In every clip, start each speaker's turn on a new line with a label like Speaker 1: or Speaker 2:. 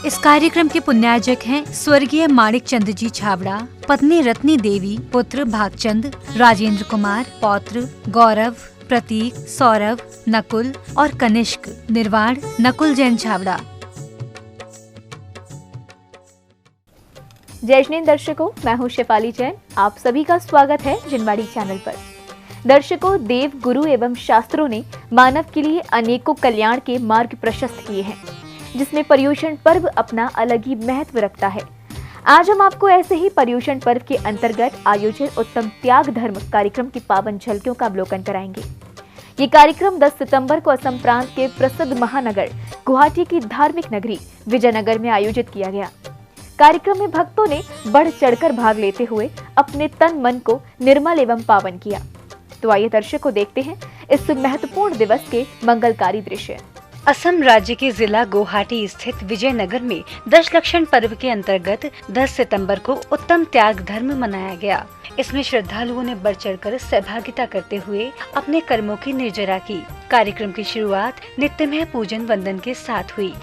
Speaker 1: इस कार्यक्रम के पुण्यार्जक हैं स्वर्गीय माणिक चंद जी छाबड़ा, पत्नी रत्नी देवी, पुत्र भागचंद, राजेंद्र कुमार, पौत्र गौरव, प्रतीक, सौरभ, नकुल और कनिष्क, निर्वाण नकुल जैन छाबड़ा।
Speaker 2: जय जैन दर्शकों, मैं हूं शेफाली जैन। आप सभी का स्वागत है जिनवाड़ी चैनल पर। दर्शकों, देव, गुरु एवं शास्त्रों ने मानव के लिए अनेकों कल्याण के मार्ग प्रशस्त किए हैं, जिसमें पर्युषण पर्व अपना अलग ही महत्व रखता है। आज हम आपको ऐसे ही पर्युषण पर्व के अंतर्गत आयोजित उत्तम त्याग धर्म कार्यक्रम की पावन झलकियों का अवलोकन कराएंगे। ये कार्यक्रम 10 सितंबर को असम प्रांत के प्रसिद्ध महानगर गुवाहाटी की धार्मिक नगरी विजयनगर में आयोजित किया गया। कार्यक्रम में भक्तों ने बढ़ चढ़कर भाग लेते हुए अपने तन मन को निर्मल एवं पावन किया। तो आइए दर्शकों, देखते हैं इस महत्वपूर्ण दिवस के मंगलकारी दृश्य।
Speaker 1: असम राज्य के जिला गुवाहाटी स्थित विजयनगर में दशलक्षण पर्व के अंतर्गत 10 सितंबर को उत्तम त्याग धर्म मनाया गया। इसमें श्रद्धालुओं ने बढ़ चढ़कर सहभागिता करते हुए अपने कर्मों की निर्जरा की। कार्यक्रम की शुरुआत नित्यमय पूजन वंदन के साथ हुई।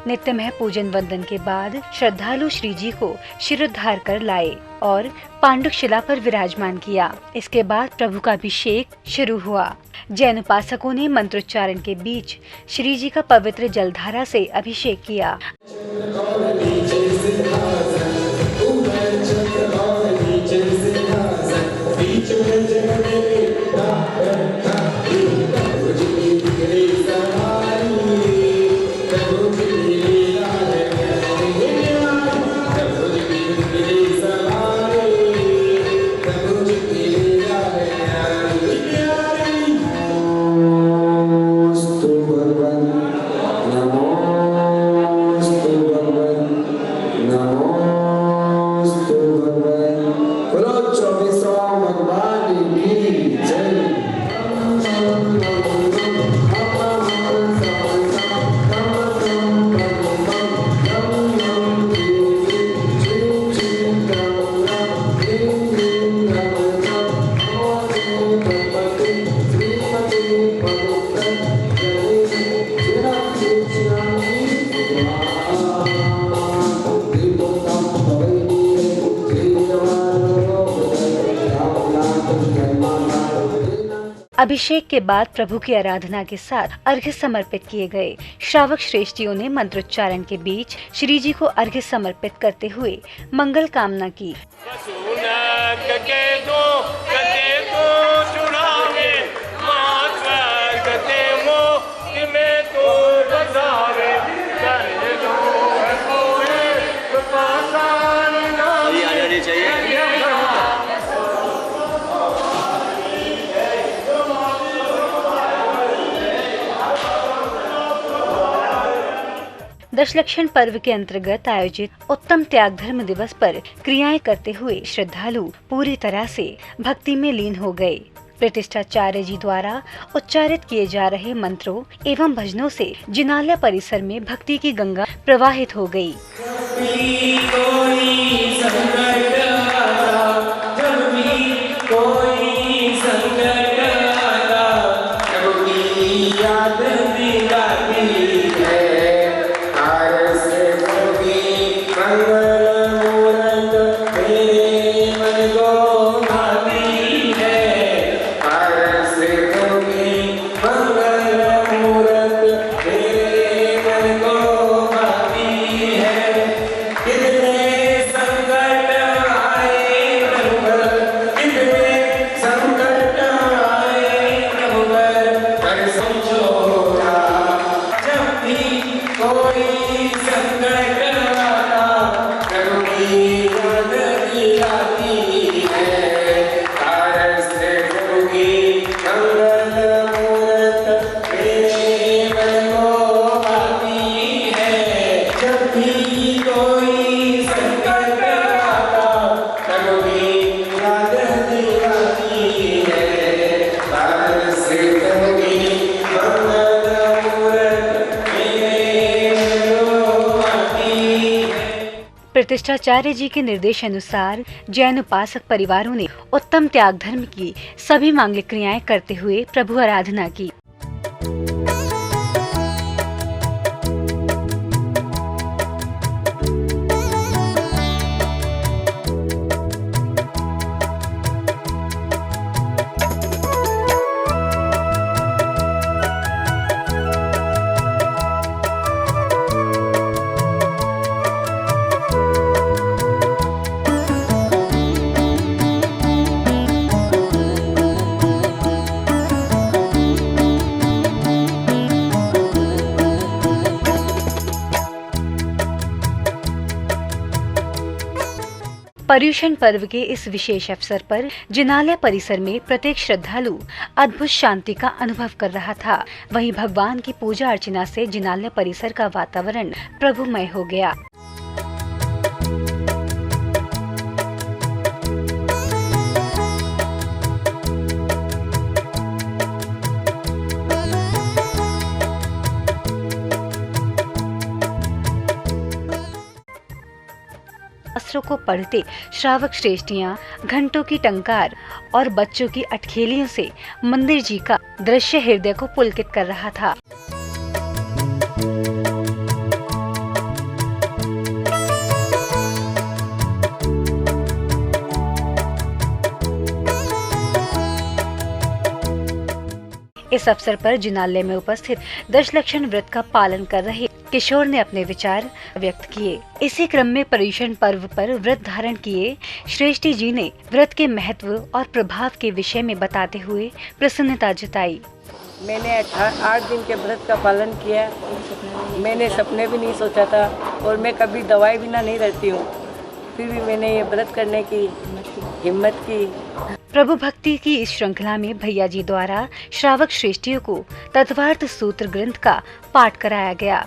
Speaker 1: नित्यमय पूजन वंदन के बाद श्रद्धालु श्री जी को शिरोद्धार कर लाए और पांडुक शिला पर विराजमान किया। इसके बाद प्रभु का अभिषेक शुरू हुआ। जैन उपासकों ने मंत्रोच्चारण के बीच श्री जी का पवित्र जलधारा से अभिषेक किया। अभिषेक के बाद प्रभु की आराधना के साथ अर्घ्य समर्पित किए गए। श्रावक श्रेष्ठियों ने मंत्रोच्चारण के बीच श्री जी को अर्घ्य समर्पित करते हुए मंगल कामना की। दशलक्षण पर्व के अंतर्गत आयोजित उत्तम त्याग धर्म दिवस पर क्रियाएं करते हुए श्रद्धालु पूरी तरह से भक्ति में लीन हो गए। प्रतिष्ठाचार्य जी द्वारा उच्चारित किए जा रहे मंत्रों एवं भजनों से जिनालय परिसर में भक्ति की गंगा प्रवाहित हो गई। प्रतिष्ठाचार्य जी के निर्देशानुसार जैन उपासक परिवारों ने उत्तम त्याग धर्म की सभी मांगलिक क्रियाएं करते हुए प्रभु आराधना की। पर्युषण पर्व के इस विशेष अवसर पर जिनालय परिसर में प्रत्येक श्रद्धालु अद्भुत शांति का अनुभव कर रहा था। वहीं भगवान की पूजा अर्चना से जिनालय परिसर का वातावरण प्रभुमय हो गया। शास्त्रों को पढ़ते श्रावक श्रेष्ठियां घंटों की टंकार और बच्चों की अटखेलियों से मंदिर जी का दृश्य हृदय को पुलकित कर रहा था। इस अवसर पर जिनालय में उपस्थित दशलक्षण व्रत का पालन कर रहे किशोर ने अपने विचार व्यक्त किए। इसी क्रम में पर्युषण पर्व पर व्रत धारण किए श्रेष्ठी जी ने व्रत के महत्व और प्रभाव के विषय में बताते हुए प्रसन्नता जताई।
Speaker 3: मैंने 8 दिन के व्रत का पालन किया। मैंने सपने भी नहीं सोचा था और मैं कभी दवाई बिना नहीं रहती हूँ, फिर भी मैंने ये व्रत करने की हिम्मत की।
Speaker 1: प्रभु भक्ति की इस श्रृंखला में भैया जी द्वारा श्रावक श्रेष्ठियों को तत्वार्थ सूत्र ग्रंथ का पाठ कराया गया।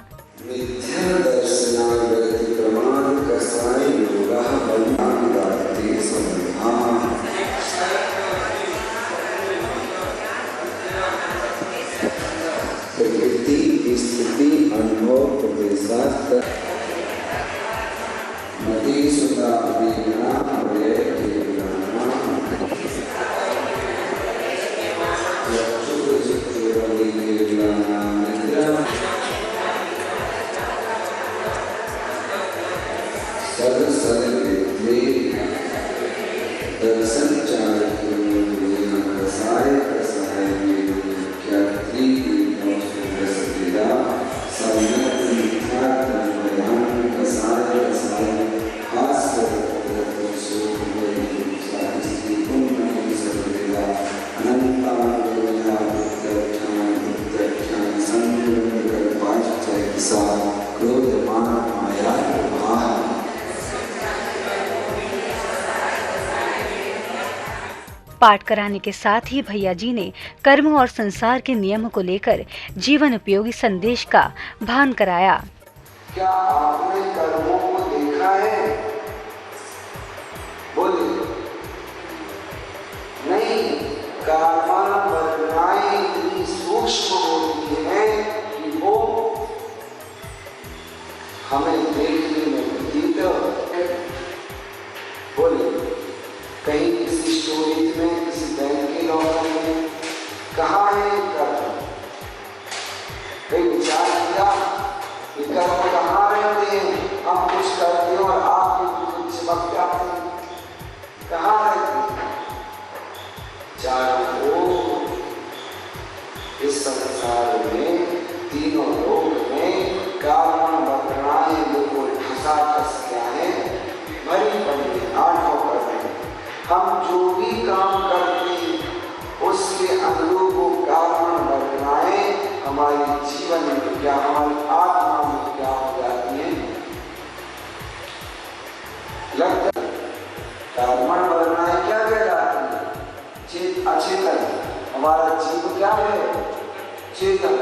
Speaker 1: पाठ कराने के साथ ही भैया जी ने कर्म और संसार के नियमों को लेकर जीवन उपयोगी संदेश का भान कराया।
Speaker 4: क्या आपने कर्मों को देखा है? बोलिए। नहीं, कर्मा वर्णाएं इतनी सूक्ष्म होती हैं कि वो हमें देखने में प्रतीत है। बोलिए। कहीं किसी स्टोरेज में, किसी बैंक के लॉकर में कहाँ है कर्म? कहीं विचार किया कि कर्म कहाँ रहते हैं? हम कुछ करते हैं और आप चिपक जाते हैं, कहाँ रहते हैं? चारों ओर इस संसार में, तीनों लोक में कारण वर्णाएं बिल्कुल ठसाठस क्या है, भरी पड़ी आठों पर। हम जो भी काम करते हैं उसके अनुरूप वो कारण वर्णाएं हमारे जीवन में क्या, हमारी आत्मा में क्या हो जाती है। लगता कारण वर्णाएं क्या कहलाती है? अचेतन। हमारा जीव क्या है? चेतन।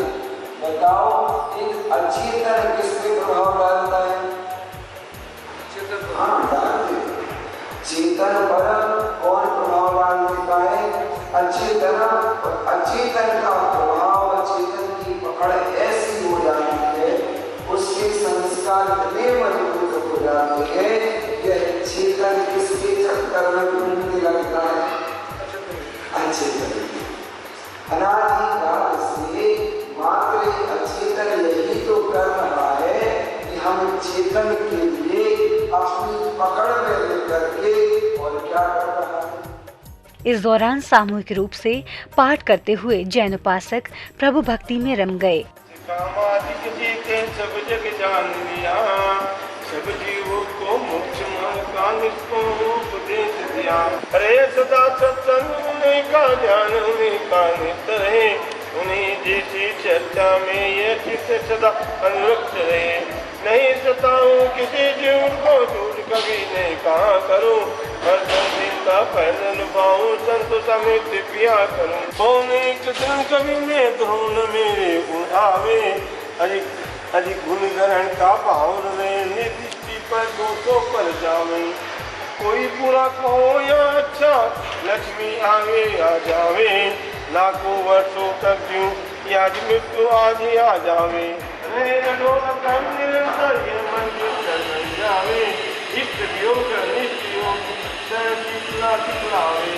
Speaker 4: बताओ, एक अचेतन किस पे प्रभाव डालता है? हाँ, डालते। चेतन पर कौन प्रभाव डाल देता है? अचेतन। अचेतन का प्रभाव, अचेतन की पकड़ ऐसी हो जाती है, उसके संस्कार इतने मजबूत हो जाते हैं याद से मात्र अचेतन यही तो कर रहा है कि हम चेतन के लिए अपनी पकड़ में लेकर के और क्या कर रहा है।
Speaker 1: इस दौरान सामूहिक रूप से पाठ करते हुए जैन उपासक प्रभु भक्ति में रम गए।
Speaker 5: सब जग जान लिया, सब जीवों को मोक्ष मार्ग का निष्पन्न उपदेश दिया। अरे सदा सत्संग का ध्यान का नित रहे, उन्हीं जैसी चर्चा में ये चित्त सदा अनुरक्त रहे। नहीं सताऊं किसी जीव को दूर कभी नहीं कहा करूं, हर दिन का फैलन पाऊं संत समेत पिया करूं। पौने दिन कभी ने ध्रुव मेरे उड़ावे, अधिक गुण ग्रहण का भाव रहे, निर्दिष्टि पर दोषों पर जावे। कोई बुरा कहो या अच्छा, लक्ष्मी आगे आ जावे। लाखों वर्षों तक जीऊं या मृत्यु आज ही आ जावे। निरंतर ये मन चल जावे, इष्ट योग निष्ठ योग दिखलावे।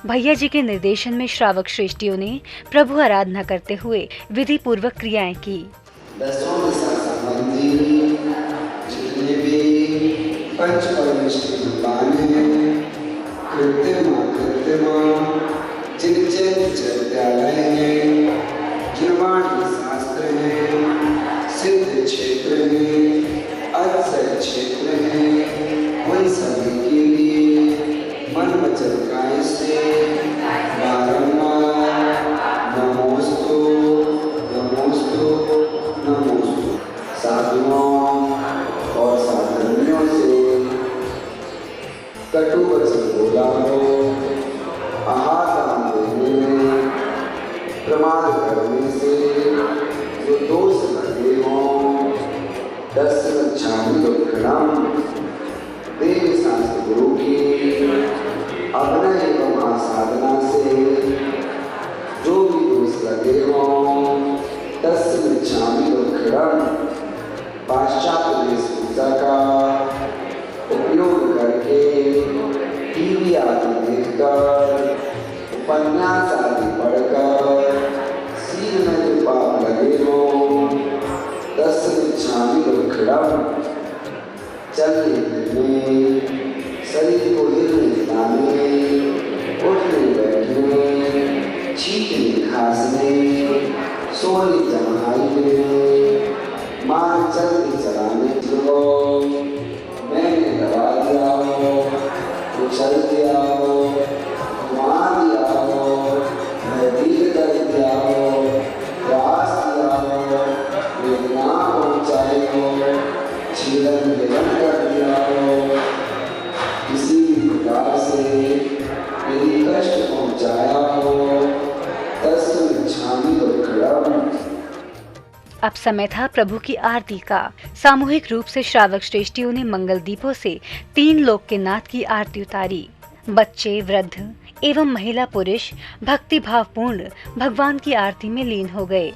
Speaker 1: भैया जी के निर्देशन में श्रावक श्रेष्ठियों ने प्रभु आराधना करते हुए विधि पूर्वक क्रियाएं की।
Speaker 4: दसों दिशा संबंधी जितने भी पंच परमेष्टि भगवान हैं, कृत्रिमा जिन चैत्यालय हैं, जिनवाणी शास्त्र हैं, सिद्ध क्षेत्र हैं, अक्षय क्षेत्र हैं, उन सभी के लिए मन वचन काया से बारंबार नमोस्तु नमोस्तु नमोस्तु साधुओं और साधनियों से कटु वचन बोला हो, आहार देने में प्रमाद करने से जो दोष लगे हों, 10 गच्छामि दुक्कडम देव शास्त्र गुरु की अभिनय एवं आसाधना से जो भी दोष लगे हों, 10 गच्छामि दुक्कडम पाश्चात्य देश पूजा का उपयोग करके टीवी आदि देखकर, उपन्यास आदि पढ़कर सीध में जो पाप लगे हों, 10 गच्छामि दुक्कडम चलने फिरने, शरीर को हिलने हिलाने, उठने बैठने, छींकने खांसने, सोने जमाने, मार चलने चलाने को मैंने दबा दिया हो, उछल दिया हो, घुमा दिया हो, भयभीत कर दिया हो, त्रास दिया हो, वेदना पहुँचाई हो, छीलन विलन कर दिया हो, किसी भी प्रकार से यदि कष्ट पहुँचाया हो, 10 गच्छामि दुक्कडम।
Speaker 1: अब समय था प्रभु की आरती का। सामूहिक रूप से श्रावक श्रेष्ठियों ने मंगल दीपों से 3 लोक के नाथ की आरती उतारी। बच्चे, वृद्ध एवं महिला पुरुष भक्ति भाव पूर्ण भगवान की आरती में लीन हो गए।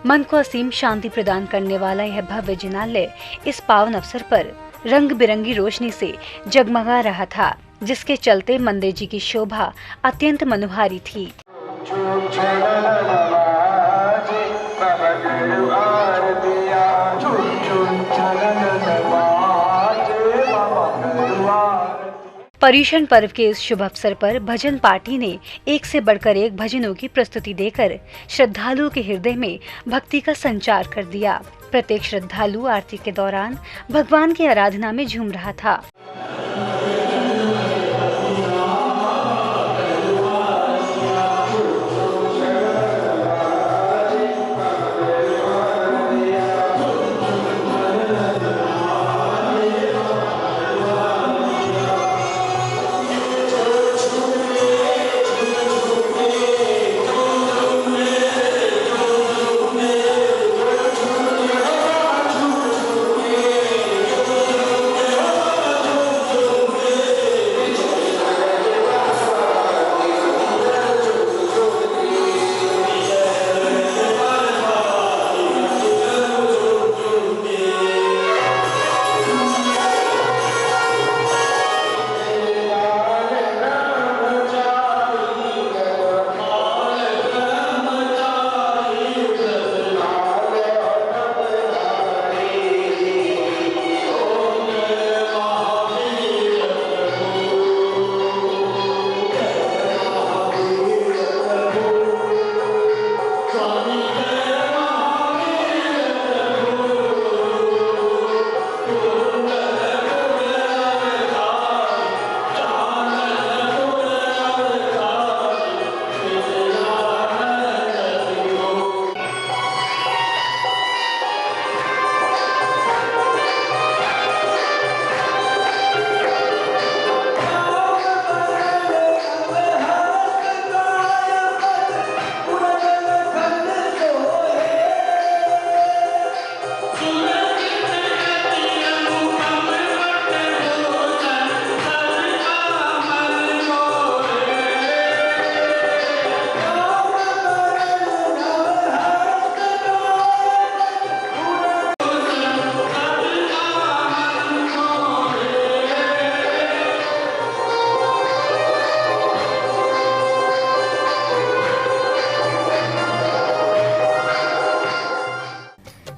Speaker 1: मन को असीम शांति प्रदान करने वाला यह भव्य जिनालय इस पावन अवसर पर रंग बिरंगी रोशनी से जगमगा रहा था, जिसके चलते मंदिर जी की शोभा अत्यंत मनोहारी थी। पर्युषण पर्व के इस शुभ अवसर पर भजन पार्टी ने एक से बढ़कर एक भजनों की प्रस्तुति देकर श्रद्धालुओं के हृदय में भक्ति का संचार कर दिया। प्रत्येक श्रद्धालु आरती के दौरान भगवान की आराधना में झूम रहा था।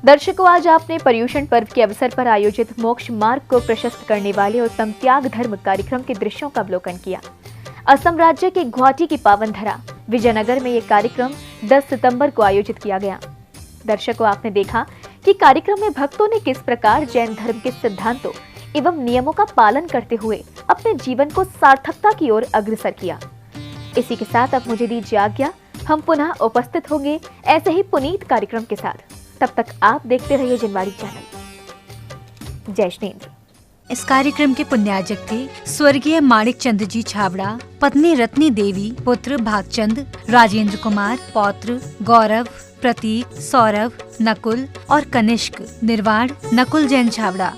Speaker 2: दर्शकों, आज आपने पर्युषण पर्व के अवसर पर आयोजित मोक्ष मार्ग को प्रशस्त करने वाले उत्तम त्याग धर्म कार्यक्रम के दृश्यों का अवलोकन किया। असम राज्य के गुवाहाटी की पावन धरा विजयनगर में ये कार्यक्रम 10 सितंबर को आयोजित किया गया। दर्शकों, आपने देखा कि कार्यक्रम में भक्तों ने किस प्रकार जैन धर्म के सिद्धांतों एवं नियमों का पालन करते हुए अपने जीवन को सार्थकता की ओर अग्रसर किया। इसी के साथ अब मुझे दीजिए आज्ञा। हम पुनः उपस्थित होंगे ऐसे ही पुनीत कार्यक्रम के साथ। तब तक आप देखते रहिए जिनवाड़ी चैनल। जय श्रीन्द्र।
Speaker 1: इस कार्यक्रम के पुण्याजक थे स्वर्गीय माणिक चंद जी छाबड़ा, पत्नी रत्नी देवी, पुत्र भागचंद, राजेंद्र कुमार, पौत्र गौरव, प्रतीक, सौरभ, नकुल और कनिष्क, निर्वाण नकुल जैन छाबड़ा।